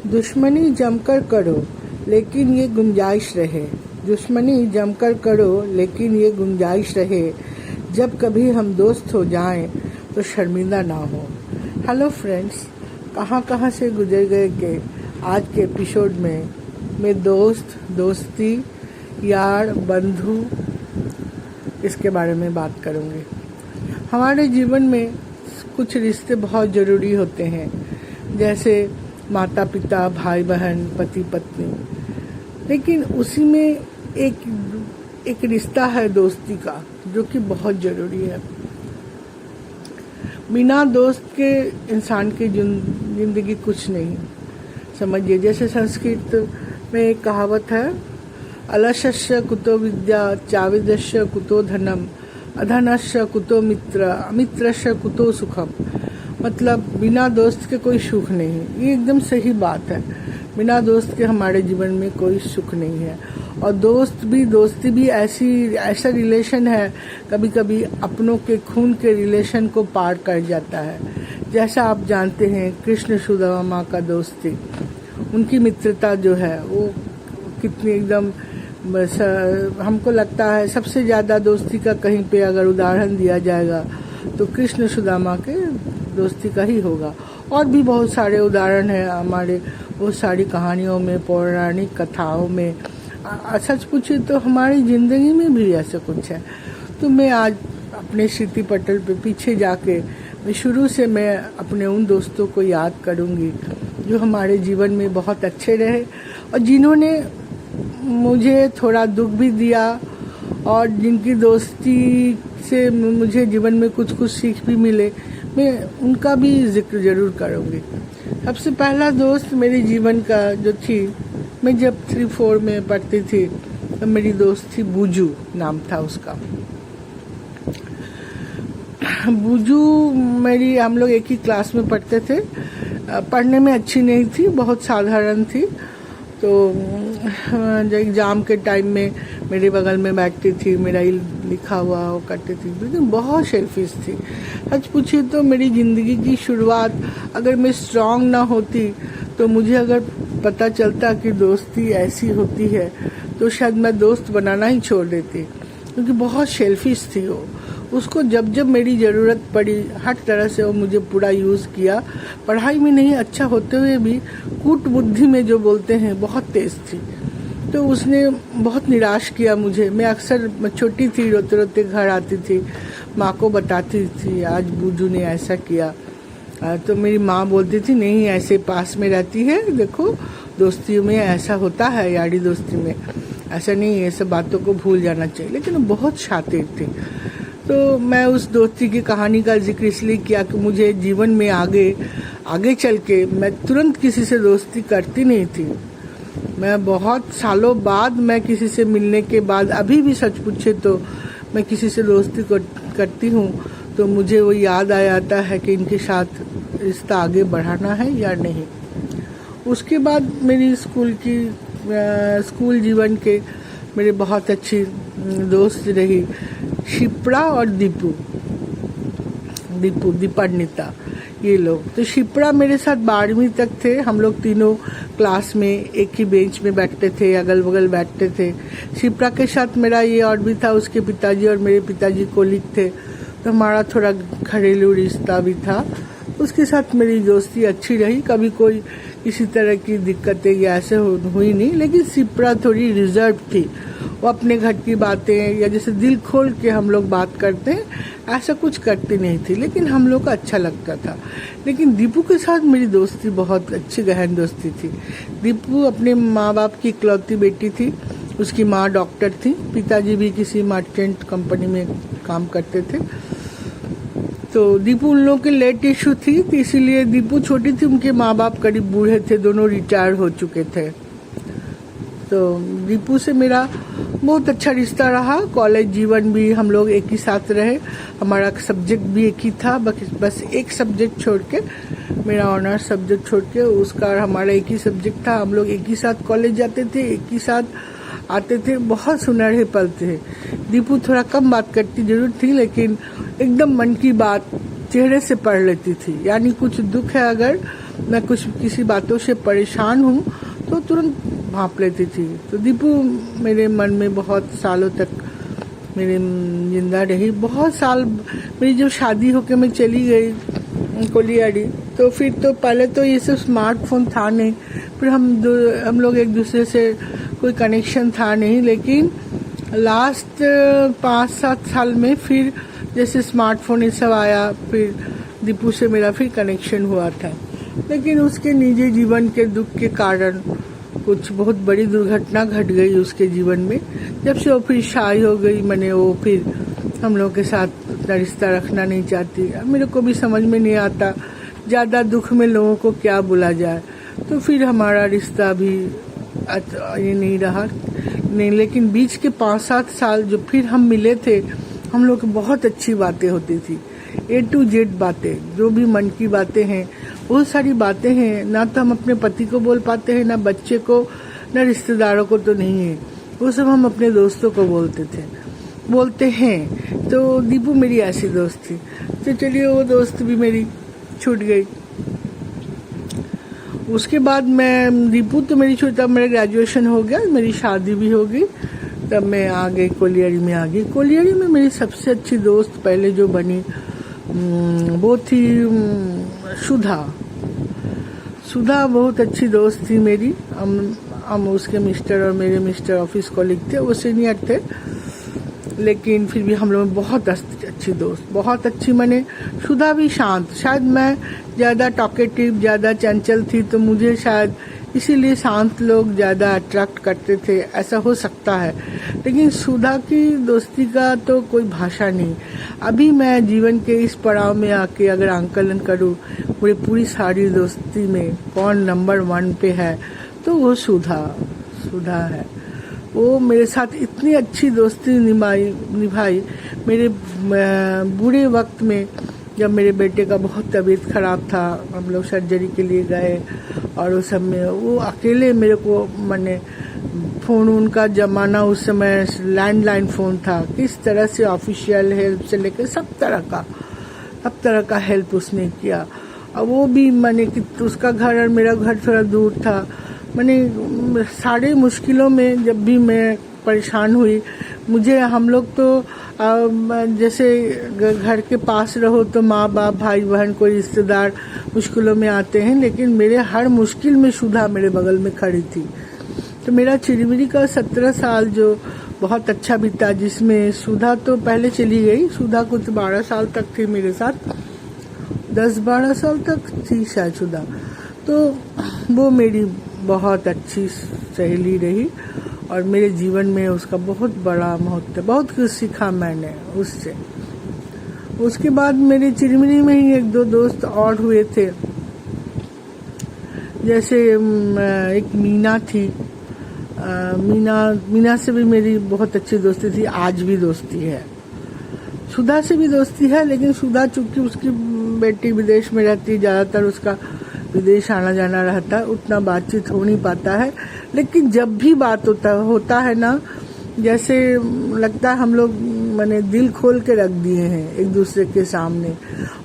दुश्मनी जमकर करो लेकिन ये गुंजाइश रहे। दुश्मनी जमकर करो लेकिन ये गुंजाइश रहे। जब कभी हम दोस्त हो जाएं तो शर्मिंदा ना हो। हेलो फ्रेंड्स, कहाँ से गुजर गए के आज के एपिसोड में मैं दोस्त, दोस्ती, यार, बंधु इसके बारे में बात करूँगी। हमारे जीवन में कुछ रिश्ते बहुत ज़रूरी होते हैं, जैसे माता पिता, भाई बहन, पति पत्नी। लेकिन उसी में एक रिश्ता है दोस्ती का, जो कि बहुत ज़रूरी है। बिना दोस्त के इंसान की जिंदगी कुछ नहीं। समझिए, जैसे संस्कृत में एक कहावत है, अलसस्य कुतो विद्या, चाविदस्य कुतो धनम, अधनस्य कुतो मित्र, अमित्रस्य कुतो सुखम। मतलब बिना दोस्त के कोई सुख नहीं। ये एकदम सही बात है। बिना दोस्त के हमारे जीवन में कोई सुख नहीं है। और दोस्ती भी ऐसा रिलेशन है, कभी कभी अपनों के खून के रिलेशन को पार कर जाता है। जैसा आप जानते हैं, कृष्ण सुदामा का दोस्ती, उनकी मित्रता जो है वो कितनी एकदम, हमको लगता है सबसे ज़्यादा दोस्ती का कहीं पे अगर उदाहरण दिया जाएगा तो कृष्ण सुदामा के दोस्ती का ही होगा। और भी बहुत सारे उदाहरण हैं हमारे बहुत सारी कहानियों में, पौराणिक कथाओं में। सच पूछे तो हमारी ज़िंदगी में भी ऐसा कुछ है। तो मैं आज अपने स्मृति पटल पे पीछे जाके शुरू से मैं अपने उन दोस्तों को याद करूँगी जो हमारे जीवन में बहुत अच्छे रहे और जिन्होंने मुझे थोड़ा दुख भी दिया, और जिनकी दोस्ती से मुझे जीवन में कुछ सीख भी मिले। मैं उनका भी जिक्र जरूर करूँगी। सबसे पहला दोस्त मेरे जीवन का जो थी, मैं जब 3-4 में पढ़ती थी तो मेरी दोस्त थी बूजू, नाम था उसका। बूजू हम लोग एक ही क्लास में पढ़ते थे। पढ़ने में अच्छी नहीं थी, बहुत साधारण थी। तो एग्ज़ाम के टाइम में मेरे बगल में बैठती थी, मेरा ही लिखा हुआ वो करती थी, लेकिन बहुत सेल्फिश थी। सच पूछिए तो मेरी ज़िंदगी की शुरुआत अगर मैं स्ट्रांग ना होती, तो मुझे अगर पता चलता कि दोस्ती ऐसी होती है, तो शायद मैं दोस्त बनाना ही छोड़ देती, क्योंकि बहुत सेल्फिश थी वो। उसको जब मेरी ज़रूरत पड़ी, हर तरह से वो मुझे पूरा यूज़ किया। पढ़ाई में नहीं अच्छा होते हुए भी कूट बुद्धि में जो बोलते हैं बहुत तेज़ थी। तो उसने बहुत निराश किया मुझे। मैं अक्सर छोटी थी, रोते रोते घर आती थी, माँ को बताती थी आज बूजू ने ऐसा किया। तो मेरी माँ बोलती थी नहीं, ऐसे पास में रहती है, देखो दोस्ती में ऐसा होता है, यारी दोस्ती में ऐसा नहीं है, सब बातों को भूल जाना चाहिए। लेकिन वो बहुत शातिर थी। तो मैं उस दोस्ती की कहानी का जिक्र इसलिए किया कि मुझे जीवन में आगे चल के मैं तुरंत किसी से दोस्ती करती नहीं थी। मैं बहुत सालों बाद, मैं किसी से मिलने के बाद अभी भी सच पूछे तो मैं किसी से दोस्ती करती हूँ तो मुझे वो याद आ जाता है कि इनके साथ रिश्ता आगे बढ़ाना है या नहीं। उसके बाद मेरी स्कूल जीवन के मेरे बहुत अच्छी दोस्त रही शिप्रा और दीपान्विता, ये लोग। तो शिप्रा मेरे साथ 12वीं तक थे। हम लोग तीनों क्लास में एक ही बेंच में बैठते थे, अगल बगल बैठते थे। शिप्रा के साथ मेरा ये और भी था, उसके पिताजी और मेरे पिताजी कोलीग थे, तो हमारा थोड़ा घरेलू रिश्ता भी था। उसके साथ मेरी दोस्ती अच्छी रही, कभी कोई किसी तरह की दिक्कतें या ऐसे हुई नहीं। लेकिन शिप्रा थोड़ी रिजर्व थी। वो अपने घर की बातें या जैसे दिल खोल के हम लोग बात करते हैं, ऐसा कुछ करती नहीं थी, लेकिन हम लोग का अच्छा लगता था। लेकिन दीपू के साथ मेरी दोस्ती बहुत अच्छी, गहन दोस्ती थी। दीपू अपने माँ बाप की इकलौती बेटी थी। उसकी माँ डॉक्टर थी, पिताजी भी किसी मर्चेंट कंपनी में काम करते थे। तो दीपू उन लोगों के लेट इशू थी, तो इसीलिए दीपू छोटी थी, उनके माँ बाप करीब बूढ़े थे, दोनों रिटायर हो चुके थे। तो दीपू से मेरा बहुत अच्छा रिश्ता रहा। कॉलेज जीवन भी हम लोग एक ही साथ रहे। हमारा सब्जेक्ट भी एक ही था, बस एक सब्जेक्ट छोड़ के, मेरा ऑनर्स सब्जेक्ट छोड़ के उसका हमारा एक ही सब्जेक्ट था। हम लोग एक ही साथ कॉलेज जाते थे, एक ही साथ आते थे। बहुत सुनहरे पल थे। दीपू थोड़ा कम बात करती जरूर थी, लेकिन एकदम मन की बात चेहरे से पढ़ लेती थी। यानी कुछ दुख है अगर मैं कुछ किसी बातों से परेशान हूँ तो तुरंत भांप लेती थी। तो दीपू मेरे मन में बहुत सालों तक मेरे जिंदा रही। बहुत साल मेरी जब शादी होके मैं चली गई कोलियारी, तो फिर तो पहले तो ये सब स्मार्टफोन था नहीं, फिर हम लोग एक दूसरे से कोई कनेक्शन था नहीं, लेकिन लास्ट 5-7 साल में फिर जैसे स्मार्टफोन ये सब आया, फिर दीपू से मेरा फिर कनेक्शन हुआ था। लेकिन उसके निजी जीवन के दुख के कारण कुछ बहुत बड़ी दुर्घटना घट गई उसके जीवन में। जब से वो फिर शादी हो गई, मैंने वो फिर हम लोग के साथ उतना रिश्ता रखना नहीं चाहती। मेरे को भी समझ में नहीं आता ज़्यादा दुख में लोगों को क्या बोला जाए, तो फिर हमारा रिश्ता भी ये नहीं रहा नहीं। लेकिन बीच के 5-7 साल जो फिर हम मिले थे, हम लोग की बहुत अच्छी बातें होती थी, A to Z बातें, जो भी मन की बातें हैं, बहुत सारी बातें हैं। ना तो हम अपने पति को बोल पाते हैं, ना बच्चे को, ना रिश्तेदारों को, तो नहीं है, वो सब हम अपने दोस्तों को बोलते हैं। तो दीपू मेरी ऐसी दोस्त थी। तो चलिए वो दोस्त भी मेरी छूट गई। उसके बाद मैं दीपू तो मेरी छूट, तब मेरा ग्रेजुएशन हो गया, मेरी शादी भी हो गई, तब मैं आ गई कोलियारी में। कोलियारी में मेरी सबसे अच्छी दोस्त पहले जो बनी वो थी सुधा बहुत अच्छी दोस्त थी मेरी। हम उसके मिस्टर और मेरे मिस्टर ऑफिस कॉलीग थे, वो सीनियर थे, लेकिन फिर भी हम लोग बहुत अच्छी दोस्त, बहुत अच्छी। मैंने सुधा भी शांत, शायद मैं ज़्यादा टॉकेटिव, ज़्यादा चंचल थी, तो मुझे शायद इसीलिए शांत लोग ज़्यादा अट्रैक्ट करते थे, ऐसा हो सकता है। लेकिन सुधा की दोस्ती का तो कोई भाषा नहीं। अभी मैं जीवन के इस पड़ाव में आके अगर आंकलन करूँ पूरी पूरी सारी दोस्ती में कौन नंबर 1 पे है, तो वो सुधा है। वो मेरे साथ इतनी अच्छी दोस्ती निभाई मेरे बुरे वक्त में, जब मेरे बेटे का बहुत तबीयत खराब था, हम लोग सर्जरी के लिए गए, और उस समय वो अकेले मेरे को, मैंने फ़ोन, उनका ज़माना उस समय लैंडलाइन फ़ोन था, किस तरह से ऑफिशियल हेल्प से लेकर सब तरह का हेल्प उसने किया। और वो भी मैंने कि उसका घर और मेरा घर थोड़ा दूर था, मैंने सारे मुश्किलों में जब भी मैं परेशान हुई, मुझे, हम लोग तो जैसे घर के पास रहो तो माँ बाप, भाई बहन, कोई रिश्तेदार मुश्किलों में आते हैं, लेकिन मेरे हर मुश्किल में सुधा मेरे बगल में खड़ी थी। तो मेरा चिरमिरी का 17 साल जो बहुत अच्छा बीता, जिसमें सुधा तो पहले चली गई, सुधा कुछ 12 साल तक थी मेरे साथ, 10-12 साल तक थी शायद सुधा। तो वो मेरी बहुत अच्छी सहेली रही और मेरे जीवन में उसका बहुत बड़ा महत्व, बहुत कुछ सीखा मैंने उससे। उसके बाद मेरे चिरमिरी में ही 1-2 दोस्त और हुए थे, जैसे एक मीना थी। मीना से भी मेरी बहुत अच्छी दोस्ती थी, आज भी दोस्ती है। सुधा से भी दोस्ती है, लेकिन सुधा चूंकि उसकी बेटी विदेश में रहती है, ज़्यादातर उसका विदेश आना जाना रहता है, उतना बातचीत हो नहीं पाता है। लेकिन जब भी बात होता है ना, जैसे लगता है हम लोग मैंने दिल खोल के रख दिए हैं एक दूसरे के सामने,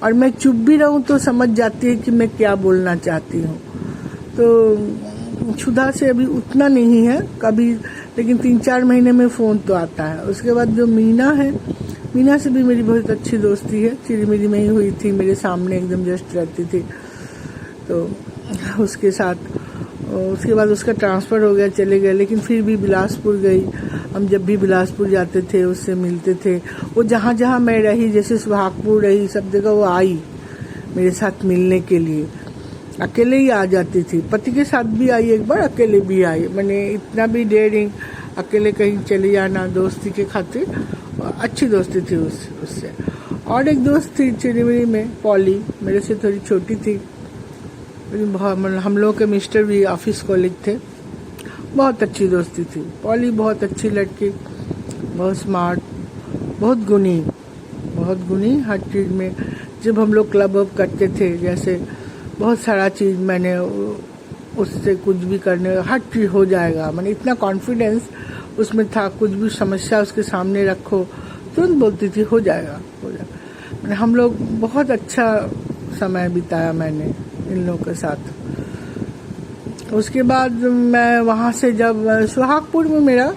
और मैं चुप भी रहूं तो समझ जाती है कि मैं क्या बोलना चाहती हूँ। तो सुधा से अभी उतना नहीं है कभी, लेकिन 3-4 महीने में फ़ोन तो आता है। उसके बाद जो मीना है, मीना से भी मेरी बहुत अच्छी दोस्ती है, चिरमिरी में ही हुई थी, मेरे सामने एकदम जस्ट रहती थी। तो उसके साथ, उसके बाद उसका ट्रांसफ़र हो गया, चले गए, लेकिन फिर भी बिलासपुर गई। हम जब भी बिलासपुर जाते थे उससे मिलते थे। वो जहाँ जहाँ मैं रही, जैसे सुहागपुर रही, सब जगह वो आई मेरे साथ मिलने के लिए। अकेले ही आ जाती थी, पति के साथ भी आई, एक बार अकेले भी आई। मैंने इतना भी डेयरिंग, अकेले कहीं चले जाना दोस्ती के खातिर, अच्छी दोस्ती थी उससे। और एक दोस्त थी चिरमिरी में, पॉली, मेरे से थोड़ी छोटी थी, हम लोग के मिस्टर भी ऑफिस कॉलीग थे, बहुत अच्छी दोस्ती थी। पॉली बहुत अच्छी लड़की, बहुत स्मार्ट, बहुत गुणी हर चीज़ में। जब हम लोग क्लब अप करते थे, जैसे बहुत सारा चीज़ मैंने उससे कुछ भी करने, हर चीज़ हो जाएगा, मैंने इतना कॉन्फिडेंस उसमें था। कुछ भी समस्या उसके सामने रखो तुरंत बोलती थी हो जाएगा। मैंने हम लोग बहुत अच्छा समय बिताया मैंने इन लोगों के साथ। उसके बाद मैं वहाँ से जब सुहागपुर में मेरा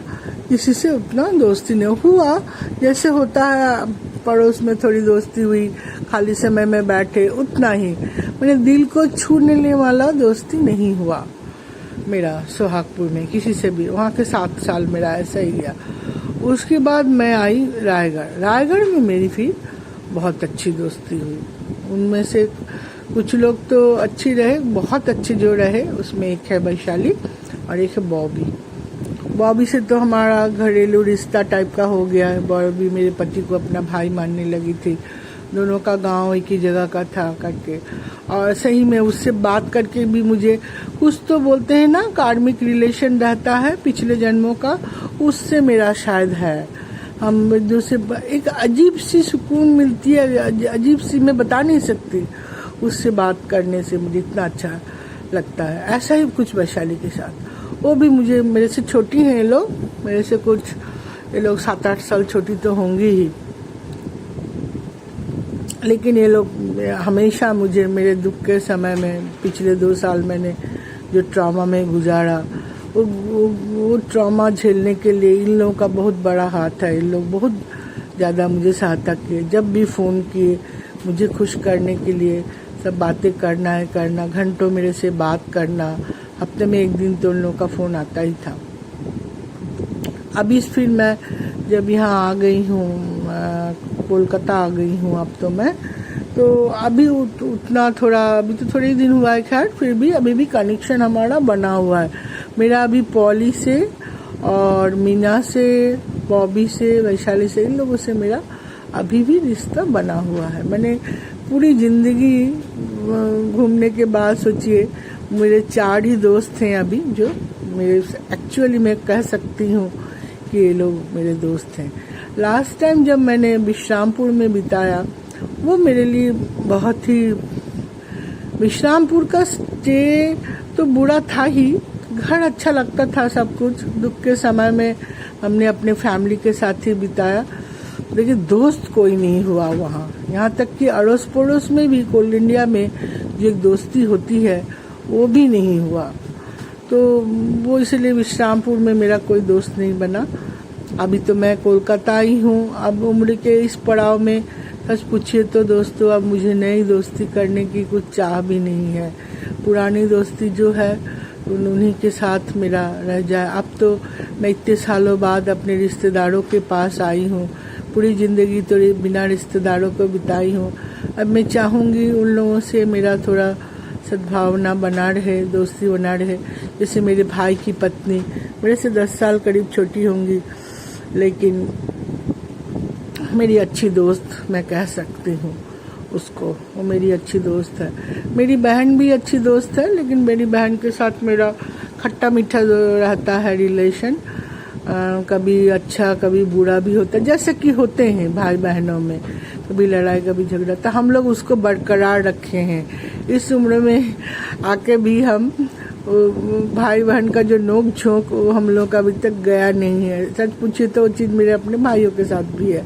किसी से उतना दोस्ती नहीं हुआ, जैसे होता है पड़ोस में थोड़ी दोस्ती हुई, खाली समय में बैठे, उतना ही। मेरे दिल को छू लेने वाला दोस्ती नहीं हुआ मेरा सुहागपुर में किसी से भी। वहाँ के 7 साल मेरा ऐसा ही गया। उसके बाद मैं आई रायगढ़ में मेरी फिर बहुत अच्छी दोस्ती हुई। उनमें से कुछ लोग तो अच्छी रहे, बहुत अच्छे जो रहे उसमें एक है वैशाली और एक है बॉबी से तो हमारा घरेलू रिश्ता टाइप का हो गया है। बॉबी मेरे पति को अपना भाई मानने लगी थी, दोनों का गांव एक ही जगह का था करके। और सही में उससे बात करके भी मुझे कुछ तो बोलते हैं ना, कार्मिक रिलेशन रहता है पिछले जन्मों का, उससे मेरा शायद है। हम दूसरे एक अजीब सी सुकून मिलती है, अजीब सी मैं बता नहीं सकती। उससे बात करने से मुझे इतना अच्छा लगता है। ऐसा ही कुछ वैशाली के साथ, वो भी मुझे, मेरे से छोटी हैं ये लोग, मेरे से कुछ ये लोग 7-8 साल छोटी तो होंगी ही, लेकिन ये लोग हमेशा मुझे मेरे दुख के समय में, पिछले 2 साल मैंने जो ट्रॉमा में गुजारा, वो ट्रॉमा झेलने के लिए इन लोगों का बहुत बड़ा हाथ है। इन लोग बहुत ज़्यादा मुझे सहायता किए। जब भी फ़ोन किए मुझे खुश करने के लिए, सब बातें करना, घंटों मेरे से बात करना, हफ्ते में 1 दिन तो उन लोगों का फ़ोन आता ही था। अभी फिर मैं जब यहाँ आ गई हूँ, कोलकाता आ गई हूँ अब तो अभी उतना थोड़ा, अभी तो थोड़े दिन हुआ है, खैर फिर भी अभी भी कनेक्शन हमारा बना हुआ है। मेरा अभी पॉली से और मीना से, बॉबी से, वैशाली से, इन लोगों से मेरा अभी भी रिश्ता बना हुआ है। मैंने पूरी ज़िंदगी घूमने के बाद सोचिए मेरे 4 ही दोस्त हैं अभी जो मेरे, एक्चुअली मैं कह सकती हूँ कि ये लोग मेरे दोस्त हैं। लास्ट टाइम जब मैंने विश्रामपुर में बिताया वो मेरे लिए बहुत ही, विश्रामपुर का स्टे तो बुरा था ही, घर अच्छा लगता था, सब कुछ दुख के समय में हमने अपने फैमिली के साथ ही बिताया, लेकिन दोस्त कोई नहीं हुआ वहाँ। यहाँ तक कि अड़ोस पड़ोस में भी, कोल इंडिया में जो एक दोस्ती होती है वो भी नहीं हुआ। तो वो इसलिए विश्रामपुर में मेरा कोई दोस्त नहीं बना। अभी तो मैं कोलकाता आई हूँ। अब उम्र के इस पड़ाव में सच पूछिए तो दोस्तों, अब मुझे नई दोस्ती करने की कुछ चाह भी नहीं है। पुरानी दोस्ती जो है उन्हीं के साथ मेरा रह जाए। अब तो मैं इतने सालों बाद अपने रिश्तेदारों के पास आई हूँ, पूरी ज़िंदगी तो बिना रिश्तेदारों को बिताई हूँ। अब मैं चाहूँगी उन लोगों से मेरा थोड़ा सद्भावना बना रहे, दोस्ती बना रहे। जैसे मेरे भाई की पत्नी मेरे से 10 साल करीब छोटी होंगी, लेकिन मेरी अच्छी दोस्त मैं कह सकती हूँ उसको, वो मेरी अच्छी दोस्त है। मेरी बहन भी अच्छी दोस्त है, लेकिन मेरी बहन के साथ मेरा खट्टा मीठा रहता है रिलेशन। कभी अच्छा कभी बुरा भी होता है, जैसे कि होते हैं भाई बहनों में, कभी लड़ाई कभी झगड़ा, तो हम लोग उसको बरकरार रखे हैं। इस उम्र में आके भी हम भाई बहन का जो नोक झोंक वो हम लोग का अभी तक गया नहीं है। सच पूछिए तो वो चीज़ मेरे अपने भाइयों के साथ भी है।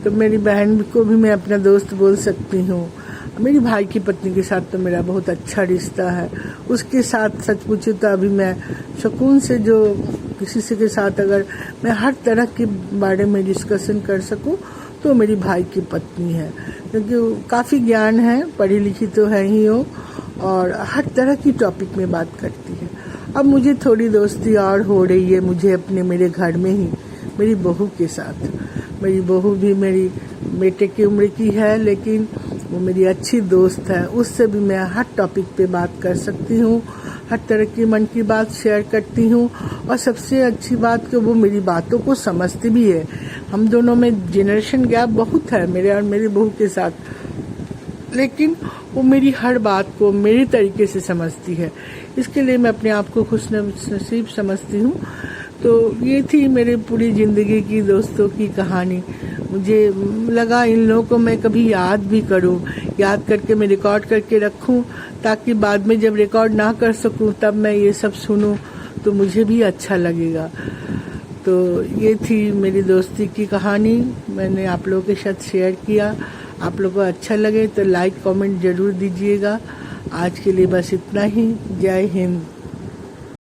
तो मेरी बहन को भी मैं अपना दोस्त बोल सकती हूँ। मेरी भाई की पत्नी के साथ तो मेरा बहुत अच्छा रिश्ता है। उसके साथ सच पूछे तो अभी मैं सुकून से जो किसी से के साथ अगर मैं हर तरह के बारे में डिस्कशन कर सकूं तो मेरी भाई की पत्नी है, क्योंकि काफ़ी ज्ञान है, पढ़ी लिखी तो है ही हो और हर तरह की टॉपिक में बात करती है। अब मुझे थोड़ी दोस्ती और हो रही है मुझे अपने मेरे घर में ही मेरी बहू के साथ। मेरी बहू भी मेरी बेटे की उम्र की है, लेकिन वो मेरी अच्छी दोस्त है। उससे भी मैं हर टॉपिक पे बात कर सकती हूँ, हर तरह की मन की बात शेयर करती हूँ। और सबसे अच्छी बात कि वो मेरी बातों को समझती भी है। हम दोनों में जनरेशन गैप बहुत है, मेरे और मेरी बहू के साथ, लेकिन वो मेरी हर बात को मेरी तरीके से समझती है। इसके लिए मैं अपने आप को खुशनसीब समझती हूँ। तो ये थी मेरी पूरी ज़िंदगी की दोस्तों की कहानी। मुझे लगा इन लोगों को मैं कभी याद भी करूं, याद करके मैं रिकॉर्ड करके रखूं, ताकि बाद में जब रिकॉर्ड ना कर सकूं तब मैं ये सब सुनूं तो मुझे भी अच्छा लगेगा। तो ये थी मेरी दोस्ती की कहानी, मैंने आप लोगों के साथ शेयर किया। आप लोगों को अच्छा लगे तो लाइक कमेंट ज़रूर दीजिएगा। आज के लिए बस इतना ही। जय हिंद।